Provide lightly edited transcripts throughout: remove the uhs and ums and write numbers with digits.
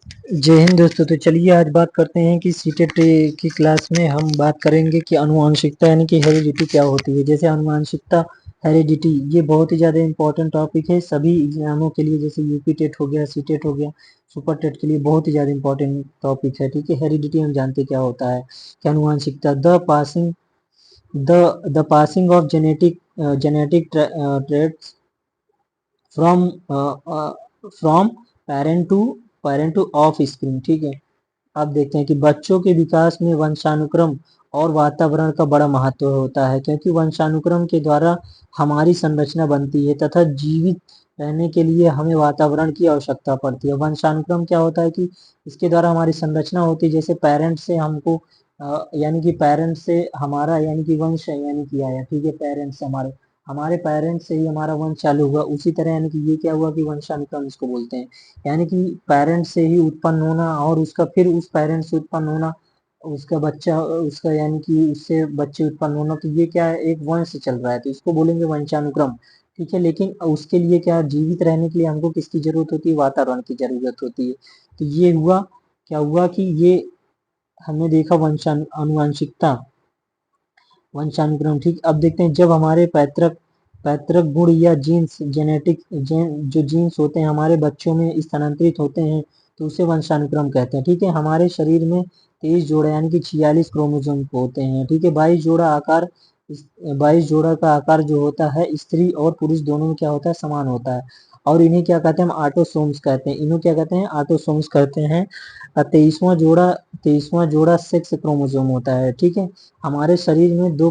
जय हिंद दोस्तों। तो चलिए आज बात करते हैं कि सीटेट की क्लास में हम बात करेंगे कि आनुवंशिकता यानी कि हेरिडिटी क्या होती है। जैसे आनुवंशिकता, हेरिडिटी, ये बहुत ही ज़्यादा इंपॉर्टेंट टॉपिक है सभी एग्जामों के लिए। जैसे यूपी टेट हो गया, सीटेट हो गया, सुपर टेट के लिए बहुत ही ज़्यादा इंपॉर्टेंट टॉपिक है। ठीक है, हेरिडिटी हम जानते क्या होता है। कि आनुवंशिकता the passing of genetic traits from parent two of screen. ठीक है, अब देखते हैं कि बच्चों के विकास में वंशानुक्रम और वातावरण का बड़ा महत्व होता है, क्योंकि वंशानुक्रम के द्वारा हमारी संरचना बनती है तथा जीवित रहने के लिए हमें वातावरण की आवश्यकता पड़ती है। वंशानुक्रम क्या होता है कि इसके द्वारा हमारी संरचना होती है। जैसे पेरेंट्स से हमको यानी कि पेरेंट्स से हमारा यानी कि वंश यानी कि आया। ठीक है, पेरेंट्स हमारे हमारे पेरेंट्स से ही हमारा वंश चालू हुआ। उसी तरह यानी कि ये क्या हुआ कि वंशानुक्रम इसको बोलते हैं। यानी कि पेरेंट्स से ही उत्पन्न होना और उसका फिर उस पेरेंट्स से उत्पन्न होना, उसका बच्चा, उसका यानी कि उससे बच्चे उत्पन्न होना, तो ये क्या है, एक वंश चल रहा है, तो इसको बोलेंगे वंशानुक्रम। ठीक है, लेकिन उसके लिए क्या, जीवित रहने के लिए हमको किसकी जरूरत होती है, वातावरण की जरूरत होती है। तो ये हुआ, क्या हुआ कि ये हमने देखा आनुवंशिकता, वंशानुक्रम। ठीक, अब देखते हैं जब हमारे पैतृक पैतृक गुण या जीन्स जो जीन्स होते हैं हमारे बच्चों में स्थानांतरित होते हैं तो उसे वंशानुक्रम कहते हैं। ठीक है, हमारे शरीर में 23 जोड़े यानी कि 46 क्रोमोसोम होते हैं। ठीक है, 22 जोड़ा का आकार जो होता है स्त्री और पुरुष दोनों में क्या होता है, समान होता है। और इन्हें क्या कहते हैं, हम ऑटोसोम्स कहते हैं। इन्हें क्या कहते हैं, ऑटोसोम्स कहते हैं। 23वां जोड़ा सेक्स क्रोमोसोम होता है। ठीक है, हमारे शरीर में दो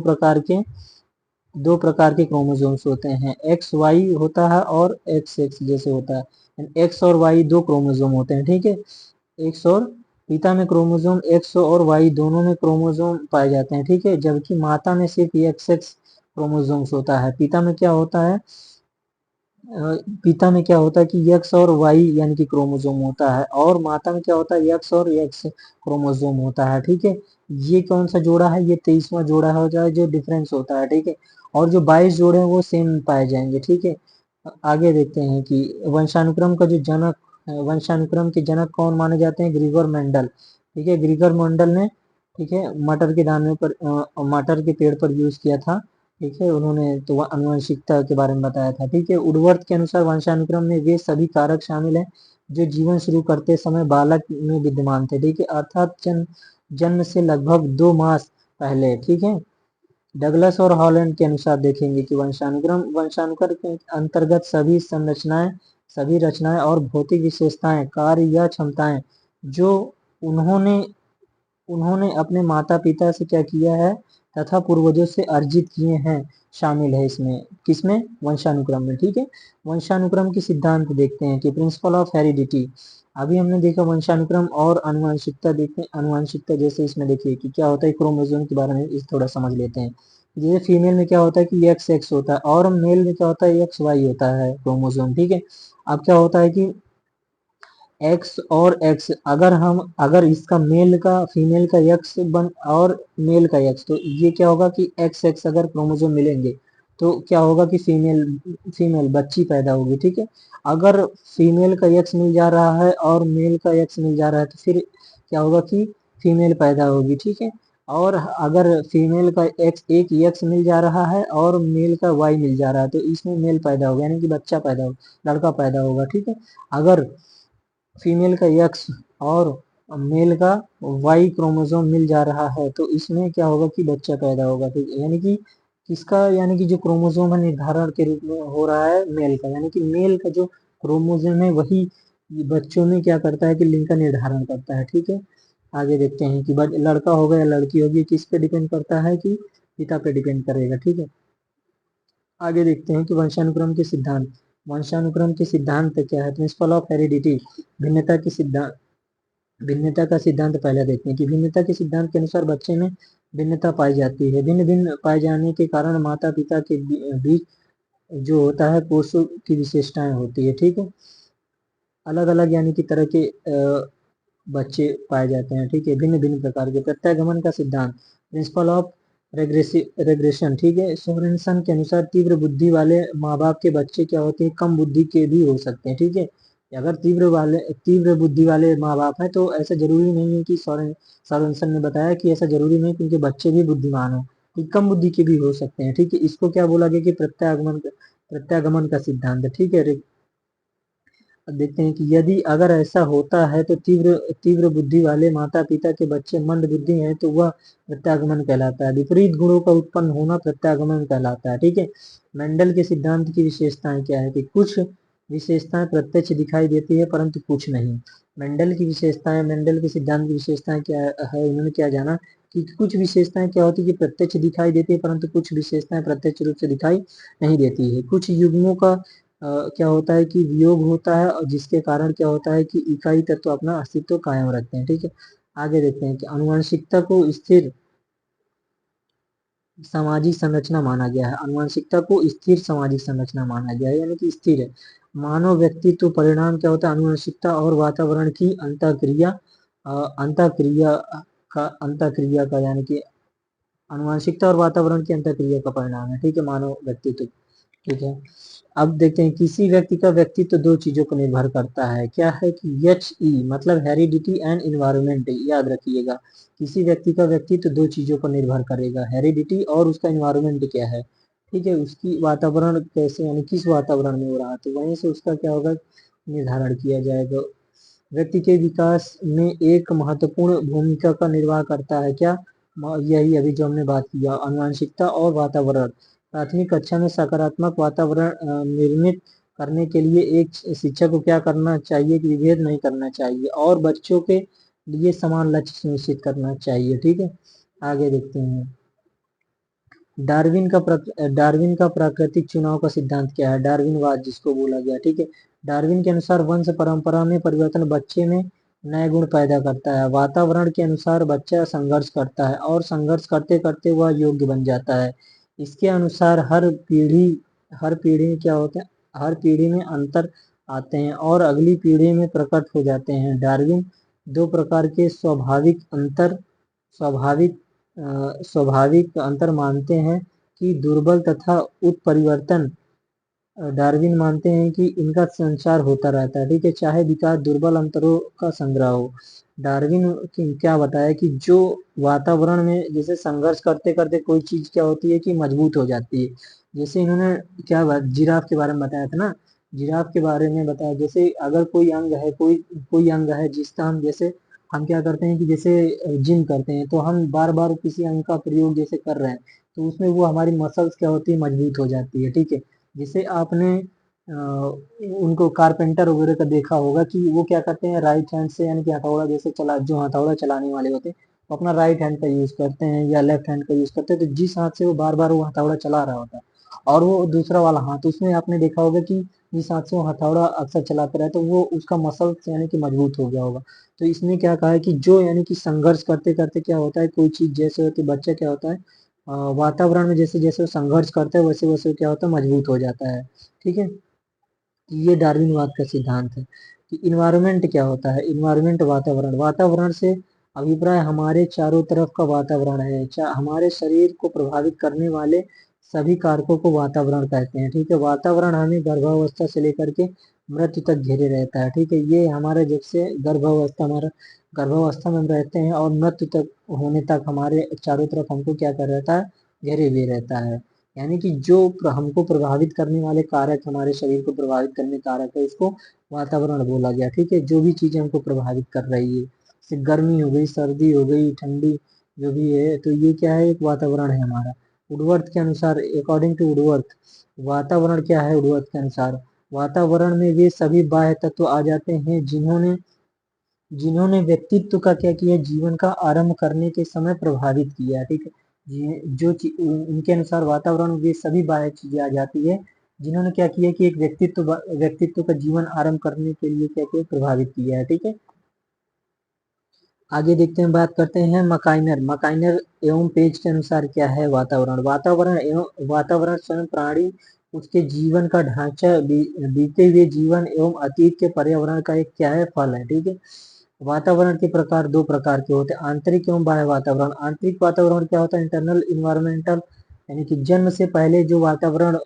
प्रकार के क्रोमोसोम्स होते हैं, एक्स वाई होता है और एक्स एक्स जैसे होता है। एक्स और वाई दो क्रोमोसोम होते हैं। ठीक है, एक्स और पिता में क्रोमोसोम एक्स और वाई दोनों में क्रोमोसोम पाए जाते हैं। ठीक है, जबकि माता में सिर्फ एक्स एक्स क्रोमोसोम्स होता है। पिता में क्या होता है कि एक्स और वाई यानी कि क्रोमोसोम होता है, और माता में क्या होता है, एक्स और एक्स क्रोमोसोम होता है। ठीक है, ये कौन सा जोड़ा है, ये 23वां जोड़ा हो जाए जो डिफरेंस होता है। ठीक है, और जो 22 जोड़े हैं वो सेम पाए जाएंगे। ठीक है, आगे देखते हैं कि वंशानुक्रम के जनक कौन माने जाते हैं, ग्रिगोर मेंडल। ठीक है, ग्रिगोर मेंडल ने, ठीक है, मटर के पेड़ पर यूज किया था। ठीक है, उन्होंने तो आनुवंशिकता के बारे में बताया था। ठीक है, वुडवर्थ के अनुसार वंशानुक्रम में वे सभी कारक शामिल हैं जो जीवन शुरू करते समय बालक में विद्यमान थे। ठीक है, अर्थात जन्म से लगभग 2 मास पहले। ठीक है, डगलस और हॉलैंड के अनुसार देखेंगे कि वंशानुक्रम के अंतर्गत सभी रचनाएं और भौतिक विशेषताएं, कार्य या क्षमताएं जो उन्होंने उन्होंने अपने माता पिता से क्या किया है तथा पूर्वजों से अर्जित किए हैं, शामिल है इसमें, किसमें, वंशानुक्रम में। ठीक है, वंशानुक्रम के सिद्धांत देखते हैं कि प्रिंसिपल ऑफ हेरिडिटी। अभी हमने देखा वंशानुक्रम और आनुवंशिकता, देखते हैं आनुवंशिकता। जैसे इसमें देखिए कि क्या होता है, क्रोमोसोम के बारे में इस थोड़ा समझ लेते हैं। जैसे फीमेल में क्या होता है कि एक्स एक्स होता है, और मेल में क्या होता है, एक्स वाई होता है क्रोमोसोम। ठीक है, अब क्या होता है कि एक्स और एक्स, अगर इसका मेल का फीमेल का एक्स बन और मेल का एक्स, तो ये क्या होगा कि एक्स एक्स अगर क्रोमोसोम मिलेंगे तो क्या होगा कि फीमेल बच्ची पैदा होगी। ठीक है, अगर फीमेल का एक्स मिल जा रहा है और मेल का एक्स मिल जा रहा है तो फिर क्या होगा कि फीमेल पैदा होगी। ठीक है, और अगर फीमेल का एक एक्स मिल जा रहा है और मेल का वाई मिल जा रहा है तो इसमें मेल पैदा होगा यानी कि बच्चा पैदा होगा, लड़का पैदा होगा। ठीक है, अगर फीमेल का एक्स और मेल का वाई क्रोमोसोम मिल जा रहा है तो इसमें क्या होगा कि बच्चा पैदा होगा। ठीक है, यानी कि किसका, यानी कि जो क्रोमोसोम है निर्धारण के रूप में हो रहा है मेल का, यानी कि मेल का जो क्रोमोसोम है वही बच्चों में क्या करता है कि लिंग का निर्धारण करता है। ठीक है, आगे देखते हैं कि लड़का होगा या लड़की होगी, किस पे डिपेंड करता है कि पिता पे डिपेंड करेगा। ठीक है, आगे देखते हैं कि वंशानुक्रम के सिद्धांत क्या है, प्रिंसिपल ऑफ हेरिडिटी। भिन्नता की सिद्धांत भिन्नता का सिद्धांत पहले देखते हैं कि भिन्नता के सिद्धांत के अनुसार बच्चे में भिन्नता पाई जाती है। भिन्न भिन्न पाए जाने के कारण माता पिता के बीच जो होता है कोषों की विशेषताएं होती है। ठीक है, अलग अलग यानी कि तरह के बच्चे पाए जाते हैं। ठीक है, भिन्न भिन्न प्रकार के। प्रत्यागमन का सिद्धांत, प्रिंसिपल ऑफ रेग्रेशन। ठीक है, सोरेनसन के अनुसार तीव्र बुद्धि वाले माँ बाप के बच्चे क्या होते हैं, कम बुद्धि के भी हो सकते हैं। ठीक है, अगर तीव्र बुद्धि वाले माँ बाप हैं तो ऐसा जरूरी नहीं है कि सॉरेंसन ने बताया कि ऐसा जरूरी नहीं क्योंकि बच्चे भी बुद्धिमान हो, कि कम बुद्धि के भी हो सकते हैं। ठीक है, इसको क्या बोला गया कि प्रत्यागमन का सिद्धांत। ठीक है, अब देखते हैं कि यदि अगर ऐसा होता है तो तीव्र तीव्र बुद्धि वाले माता पिता के बच्चे मंद बुद्धि हैं तो वह प्रत्यागमन कहलाता है। विपरीत गुणों का उत्पन्न होना प्रत्यागमन कहलाता है। ठीक है, मेंडल के सिद्धांत की विशेषताएं क्या है कि कुछ विशेषताएं प्रत्यक्ष दिखाई देती है परंतु कुछ नहीं। मेंडल के सिद्धांत की विशेषताएं क्या है, उन्होंने क्या जाना कि कुछ विशेषताएं क्या होती है कि प्रत्यक्ष दिखाई देती है परंतु कुछ विशेषताएं प्रत्यक्ष रूप से दिखाई नहीं देती है। कुछ युग्मों का क्या होता है कि वियोग होता है और जिसके कारण क्या होता है कि इकाई तत्व अपना अस्तित्व कायम रखते हैं। ठीक है, आगे देखते हैं कि आनुवंशिकता को स्थिर सामाजिक संरचना माना गया है। आनुवंशिकता को स्थिर सामाजिक संरचना माना गया है, यानी कि स्थिर है। मानव व्यक्तित्व परिणाम क्या होता है, आनुवंशिकता और वातावरण की अंतःक्रिया अंतःक्रिया का यानी कि आनुवंशिकता और वातावरण की अंतःक्रिया का परिणाम है। ठीक है, मानव व्यक्तित्व। ठीक है, अब देखते हैं किसी व्यक्ति का व्यक्तित्व दो चीजों पर निर्भर करता है। क्या है कि HE मतलब हेरिडिटी एंड इन्वायरमेंट, याद रखिएगा। किसी व्यक्ति का व्यक्तित्व दो चीजों पर निर्भर करेगा, हेरिडिटी और उसका इन्वायरमेंट क्या है। ठीक है, उसकी वातावरण कैसे यानी किस वातावरण में हो रहा है तो वहीं से उसका क्या होगा निर्धारण किया जाएगा। व्यक्ति के विकास में एक महत्वपूर्ण भूमिका का निर्वाह करता है क्या, यही अभी जो हमने बात किया, आनुवंशिकता और वातावरण। प्राथमिक कक्षा में सकारात्मक वातावरण निर्मित करने के लिए एक शिक्षक को क्या करना चाहिए कि विभेद नहीं करना चाहिए और बच्चों के लिए समान लक्ष्य सुनिश्चित करना चाहिए। ठीक है, आगे देखते हैं डार्विन का प्राकृतिक चुनाव का सिद्धांत क्या है, डार्विनवाद जिसको बोला गया। ठीक है, डार्विन के अनुसार वंश परंपरा में परिवर्तन बच्चे में नए गुण पैदा करता है। वातावरण के अनुसार बच्चा संघर्ष करता है और संघर्ष करते करते वह योग्य बन जाता है। इसके अनुसार हर पीढ़ी में क्या होता है, हर पीढ़ी में अंतर आते हैं और अगली पीढ़ी में प्रकट हो जाते हैं। डार्विन दो प्रकार के स्वाभाविक स्वाभाविक अंतर मानते हैं कि दुर्बल तथा उत्परिवर्तन। डार्विन मानते हैं कि इनका संचार होता रहता है। ठीक है, चाहे विकास दुर्बल अंतरों का संग्रह हो। डार्विन क्या बताया कि जो वातावरण में जैसे संघर्ष करते करते कोई चीज क्या होती है कि मजबूत हो जाती है। जैसे इन्होंने क्या बात जिराफ के बारे में बताया था ना, जिराफ के बारे में बताया जैसे अगर कोई अंग है कोई अंग है जिसका हम जैसे हम क्या करते हैं कि जैसे जिम करते हैं तो हम बार बार किसी अंग का प्रयोग जैसे कर रहे हैं तो उसमें वो हमारी मसल्स क्या होती है मजबूत हो जाती है। ठीक है, जैसे आपने उनको कारपेंटर वगैरह का देखा होगा कि वो क्या करते हैं राइट हैंड से यानी कि हथौड़ा जैसे जो हथौड़ा चलाने वाले होते हैं वो अपना राइट हैंड का यूज करते हैं या लेफ्ट हैंड का यूज करते हैं, तो जिस हाथ से वो बार बार वो हथौड़ा चला रहा होता है और वो दूसरा वाला हाथ उसमें आपने देखा होगा कि जिस हाथ से वो हथौड़ा अक्सर चलाते रहे तो वो उसका मसल यानी कि मजबूत हो गया होगा। तो इसने क्या कहा है कि जो यानी कि संघर्ष करते करते क्या होता है कोई चीज जैसे होती है बच्चा क्या होता है वातावरण में जैसे जैसे वो संघर्ष करता है वैसे वैसे क्या होता है मजबूत हो जाता है। ठीक है, ये डार्विनवाद का सिद्धांत है कि इन्वायरमेंट क्या होता है, इन्वायरमेंट वातावरण से अभिप्राय हमारे चारों तरफ का वातावरण है। हमारे शरीर को प्रभावित करने वाले सभी कारकों को वातावरण कहते हैं। ठीक है, वातावरण हमें गर्भावस्था से लेकर के मृत्यु तक घेरे रहता है। ठीक है, ये हमारे जब से गर्भावस्था में हम रहते हैं और मृत्यु तक होने तक हमारे चारों तरफ हमको क्या कर रहता है घेरे हुए रहता है। यानी कि जो हमको प्रभावित करने वाले कारक हमारे शरीर को प्रभावित करने कारक है उसको वातावरण बोला गया। ठीक है, जो भी चीजें हमको प्रभावित कर रही है जैसे गर्मी हो गई सर्दी हो गई ठंडी जो भी है तो ये क्या है एक वातावरण है हमारा। वुडवर्थ के अनुसार अकॉर्डिंग टू वुडवर्थ वातावरण क्या है, वुडवर्थ के अनुसार वातावरण में वे सभी बाह्य तत्व आ जाते हैं जिन्होंने जिन्होंने व्यक्तित्व का क्या किया जीवन का आरंभ करने के समय प्रभावित किया। ठीक है, उनके अनुसार वातावरण में ये सभी बाह्य चीजें आ जाती है जिन्होंने क्या किया कि एक व्यक्तित्व का जीवन आरंभ करने के लिए क्या किया प्रभावित किया है। ठीक है, आगे देखते हैं बात करते हैं मकाइनर एवं पेज के अनुसार क्या है वातावरण स्वयं प्राणी उसके जीवन का ढांचा बीते हुए जीवन एवं अतीत के पर्यावरण का एक क्या है फल है। ठीक है, वातावरण के प्रकार दो प्रकार के होते हैं आंतरिक एवं बाह्य वातावरण। आंतरिक वातावरण क्या होता है इंटरनल इन्वायरमेंटल यानी कि जन्म से पहले जो वातावरण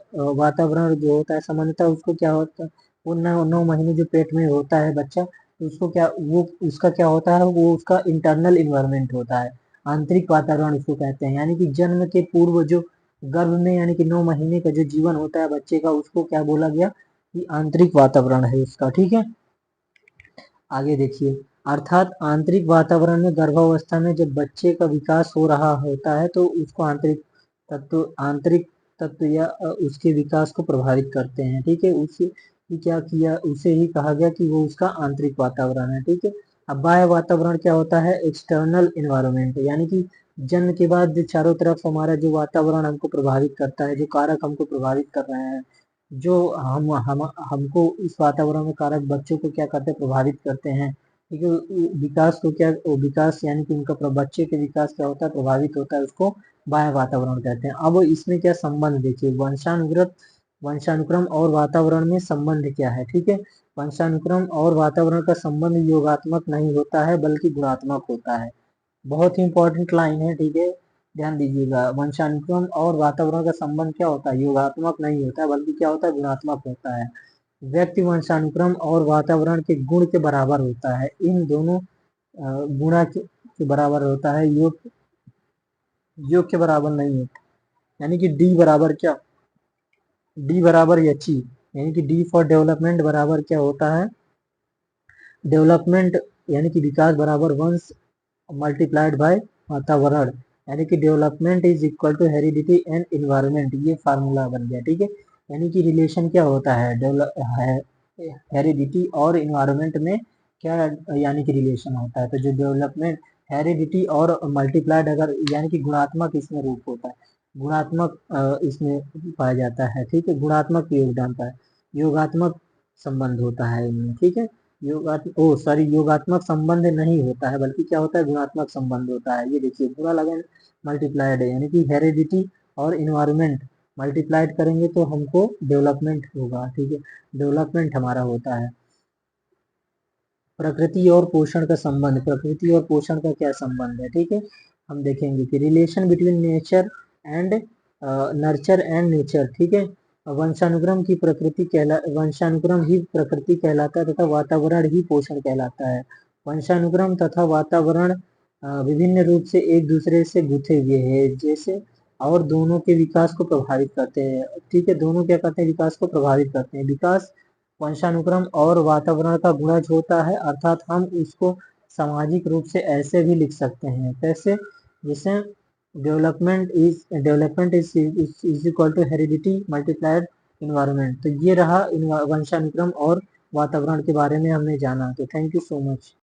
जो होता है सामान्यतः उसको क्या होता है वो 9 महीने जो पेट में होता है बच्चा, तो उसको क्या वो उसका क्या होता है, वो उसका इंटरनल इन्वायरमेंट होता है, आंतरिक वातावरण उसको कहते हैं। यानी कि जन्म के पूर्व जो गर्भ में यानी कि 9 महीने का जो जीवन होता है बच्चे का, उसको क्या बोला गया कि आंतरिक वातावरण है उसका। ठीक है, आगे देखिए, अर्थात आंतरिक वातावरण में गर्भावस्था में जब बच्चे का विकास हो रहा होता है तो उसको आंतरिक तत्व या उसके विकास को प्रभावित करते हैं। ठीक है, उसे ही क्या किया, उसे ही कहा गया कि वो उसका आंतरिक वातावरण है। ठीक है, अब बाह्य वातावरण क्या होता है, एक्सटर्नल इन्वायरमेंट, यानी कि जन्म के बाद जो चारों तरफ हमारा जो वातावरण हमको प्रभावित करता है, जो कारक हमको प्रभावित कर रहे हैं, जो हम हमको इस वातावरण में कारक बच्चों को क्या करते हैं, प्रभावित करते हैं। ठीक है, विकास को क्या, विकास यानी कि उनका बच्चे के विकास क्या होता है, प्रभावित होता है, उसको बाह्य वातावरण कहते हैं। अब इसमें क्या संबंध देखिए, वंशानुक्रम और वातावरण में संबंध क्या है। ठीक है, वंशानुक्रम और वातावरण का संबंध योगात्मक नहीं होता है बल्कि गुणात्मक होता है। बहुत ही इंपॉर्टेंट लाइन है। ठीक है, ध्यान दीजिएगा, वंशानुक्रम और वातावरण का संबंध क्या होता है, योगात्मक नहीं होता है बल्कि क्या होता है, गुणात्मक होता है। व्यक्ति वंशानुक्रम और वातावरण के गुण के बराबर होता है, इन दोनों गुणा के बराबर होता है, योग के बराबर नहीं होता। यानी कि डी बराबर क्या, डी बराबर एच ई, यानी कि डी फॉर डेवलपमेंट बराबर क्या होता है, डेवलपमेंट यानी कि विकास बराबर वंश मल्टीप्लाइड बाय वातावरण, यानी कि development is equal to heredity and environment, ये फार्मूला बन गया। ठीक है, यानी कि रिलेशन क्या होता है, हेरिडिटी और इन्वायरमेंट में क्या यानी कि रिलेशन होता है। तो जो डेवलपमेंट, हेरिडिटी और मल्टीप्लाइड अगर यानी कि गुणात्मक इसमें रूप होता है, गुणात्मक इसमें पाया जाता है। ठीक है, गुणात्मक योगदान पाए, योगात्मक संबंध होता है इनमें। ठीक है, योगात्मक संबंध नहीं होता है बल्कि क्या होता है, गुणात्मक संबंध होता है। ये देखिए पूरा लगा मल्टीप्लाइड है, यानी कि हेरिडिटी और इन्वायरमेंट मल्टीप्लाइड करेंगे तो हमको डेवलपमेंट होगा। ठीक है, डेवलपमेंट हमारा होता है। प्रकृति और पोषण का संबंध, प्रकृति और पोषण का क्या संबंध है। ठीक है, हम देखेंगे कि relation between nature and nurture and nature. ठीक है, वंशानुक्रम ही प्रकृति कहलाता है तथा वातावरण ही पोषण कहलाता है। वंशानुक्रम तथा वातावरण विभिन्न रूप से एक दूसरे से गुथे हुए हैं जैसे, और दोनों के विकास को प्रभावित करते हैं। ठीक है, दोनों क्या करते हैं, विकास को प्रभावित करते हैं। विकास वंशानुक्रम और वातावरण का गुणज होता है, अर्थात हम इसको सामाजिक रूप से ऐसे भी लिख सकते हैं, कैसे, जैसे development is equal to heredity multiplied environment. तो ये रहा वंशानुक्रम और वातावरण के बारे में हमने जाना। तो थैंक यू सो मच।